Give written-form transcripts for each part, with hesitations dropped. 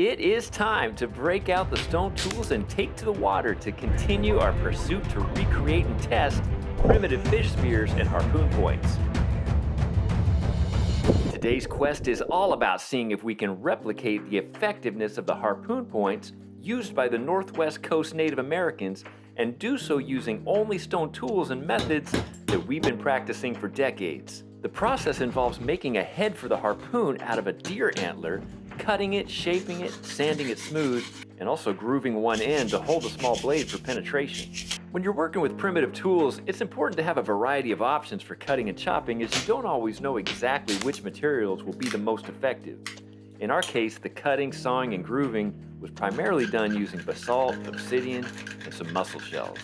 It is time to break out the stone tools and take to the water to continue our pursuit to recreate and test primitive fish spears and harpoon points. Today's quest is all about seeing if we can replicate the effectiveness of the harpoon points used by the Northwest Coast Native Americans and do so using only stone tools and methods that we've been practicing for decades. The process involves making a head for the harpoon out of a deer antler, cutting it, shaping it, sanding it smooth, and also grooving one end to hold a small blade for penetration. When you're working with primitive tools, it's important to have a variety of options for cutting and chopping, as you don't always know exactly which materials will be the most effective. In our case, the cutting, sawing, and grooving was primarily done using basalt, obsidian, and some mussel shells.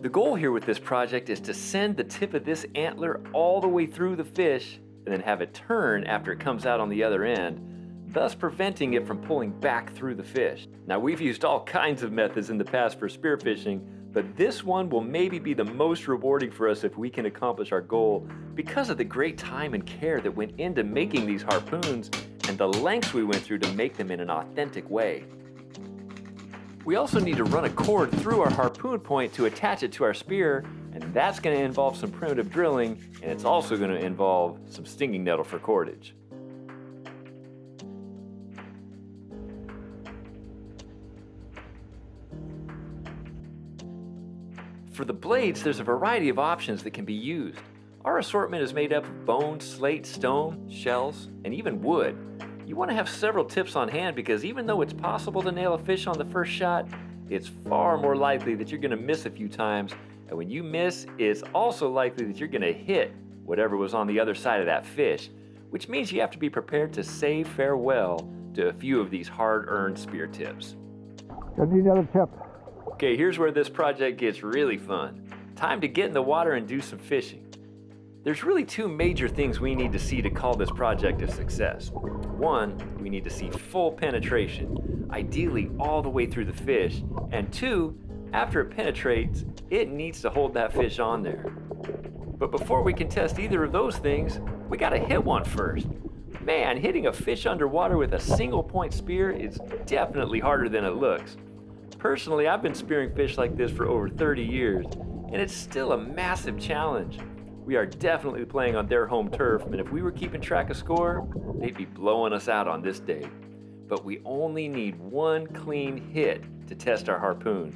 The goal here with this project is to send the tip of this antler all the way through the fish and then have it turn after it comes out on the other end, thus preventing it from pulling back through the fish. Now, we've used all kinds of methods in the past for spearfishing, but this one will maybe be the most rewarding for us if we can accomplish our goal because of the great time and care that went into making these harpoons and the lengths we went through to make them in an authentic way. We also need to run a cord through our harpoon point to attach it to our spear, and that's going to involve some primitive drilling, and it's also going to involve some stinging nettle for cordage. For the blades, there's a variety of options that can be used. Our assortment is made up of bone, slate, stone, shells, and even wood. You want to have several tips on hand because even though it's possible to nail a fish on the first shot, it's far more likely that you're going to miss a few times, and when you miss, it's also likely that you're going to hit whatever was on the other side of that fish, which means you have to be prepared to say farewell to a few of these hard-earned spear tips. I need another tip. Okay, here's where this project gets really fun. Time to get in the water and do some fishing. There's really two major things we need to see to call this project a success. One, we need to see full penetration, ideally all the way through the fish. And two, after it penetrates, it needs to hold that fish on there. But before we can test either of those things, we gotta hit one first. Man, hitting a fish underwater with a single point spear is definitely harder than it looks. Personally, I've been spearing fish like this for over 30 years, and it's still a massive challenge. We are definitely playing on their home turf, and if we were keeping track of score, they'd be blowing us out on this day. But we only need one clean hit to test our harpoon.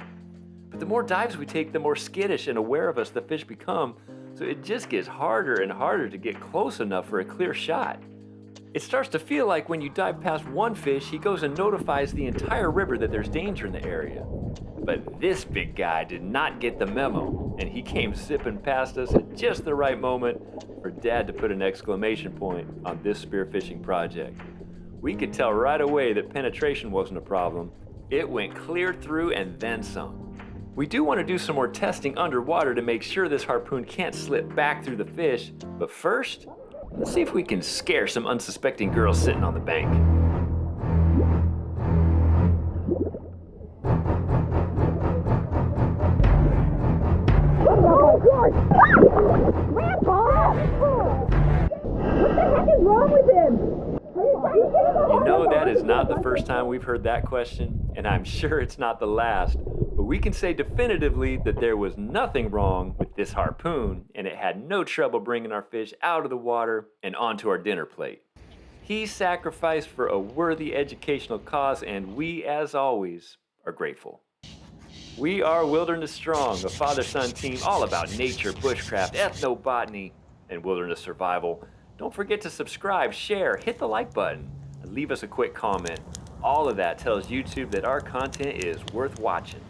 But the more dives we take, the more skittish and aware of us the fish become, so it just gets harder and harder to get close enough for a clear shot. It starts to feel like when you dive past one fish, he goes and notifies the entire river that there's danger in the area. But this big guy did not get the memo, and he came zipping past us at just the right moment for Dad to put an exclamation point on this spearfishing project. We could tell right away that penetration wasn't a problem. It went clear through and then some. We do want to do some more testing underwater to make sure this harpoon can't slip back through the fish, but first, let's see if we can scare some unsuspecting girls sitting on the bank. Oh, God! Grandpa! What the heck is wrong with him? You know, that is not the first time we've heard that question, and I'm sure it's not the last, but we can say definitively that there was nothing wrong with this harpoon, and it had no trouble bringing our fish out of the water and onto our dinner plate. He sacrificed for a worthy educational cause, and we, as always, are grateful. We are Wilderness Strong, a father-son team all about nature, bushcraft, ethnobotany, and wilderness survival. Don't forget to subscribe, share, hit the like button, and leave us a quick comment. All of that tells YouTube that our content is worth watching.